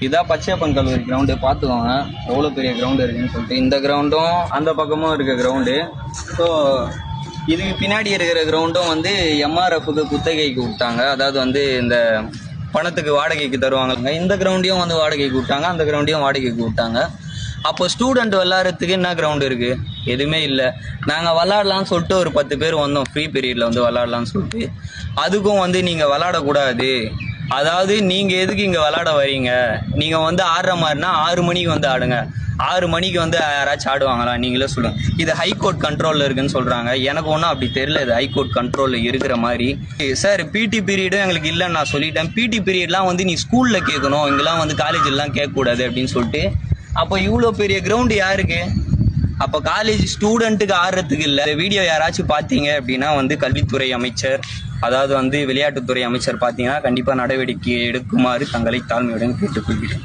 இதான் பச்சையப்பன் கல்லூரி கிரவுண்டு பார்த்துக்கோங்க எவ்வளோ பெரிய கிரவுண்டு இருக்குன்னு சொல்லிட்டு. இந்த கிரவுண்டும் அந்த பக்கமும் இருக்க கிரவுண்டு. ஸோ இதுக்கு பின்னாடி இருக்கிற கிரவுண்டும் வந்து எம்ஆர்எஃப்க்கு குத்தகைக்கு விட்டாங்க. அதாவது வந்து இந்த பணத்துக்கு வாடகைக்கு தருவாங்க. இந்த கிரவுண்டையும் வந்து வாடகைக்கு விட்டாங்க, அந்த கிரவுண்டையும் வாடகைக்கு விட்டாங்க. அப்போ ஸ்டூடெண்ட் விளாட்றதுக்கு என்ன கிரவுண்டு இருக்குது? எதுவுமே இல்லை. நாங்கள் விளாட்லான்னு சொல்லிட்டு ஒரு 10 பேர் வந்தோம், ஃப்ரீ பீரியடில் வந்து விளாட்லான்னு சொல்லிட்டு. அதுக்கும் வந்து நீங்கள் விளாடக்கூடாது, அதாவது நீங்கள் எதுக்கு இங்கே விளாட வரீங்க, நீங்கள் வந்து ஆடுற மாதிரினா 6 மணிக்கு வந்து ஆடுங்க. 6 மணிக்கு வந்து யாராச்சும் ஆடுவாங்களா? நீங்களே சொல்லுங்கள். இது ஹைகோர்ட் கண்ட்ரோலில் இருக்குன்னு சொல்கிறாங்க. எனக்கு ஒன்றும் அப்படி தெரியல இது ஹைகோர்ட் கண்ட்ரோலில் இருக்கிற மாதிரி. சார் பிடி பீரியடும் எங்களுக்கு இல்லைன்னு நான் சொல்லிட்டேன். பிடி பீரியட்லாம் வந்து நீ ஸ்கூலில் கேட்கணும், இங்கெல்லாம் வந்து காலேஜெலாம் கேட்கக்கூடாது அப்படின்னு சொல்லிட்டு. அப்போ இவ்வளோ பெரிய கிரவுண்டு யாருக்கு? அப்போ காலேஜ் ஸ்டூடெண்ட்டுக்கு ஆடுறதுக்கு இல்லை. வீடியோ யாராச்சும் பார்த்தீங்க அப்படின்னா வந்து கல்வித்துறை அமைச்சர், அதாவது வந்து விளையாட்டுத்துறை அமைச்சர் பார்த்தீங்கன்னா கண்டிப்பாக நடவடிக்கை எடுக்குமாறு தங்களை தாழ்மையுடன் கேட்டுக்கொள்கிறேன்.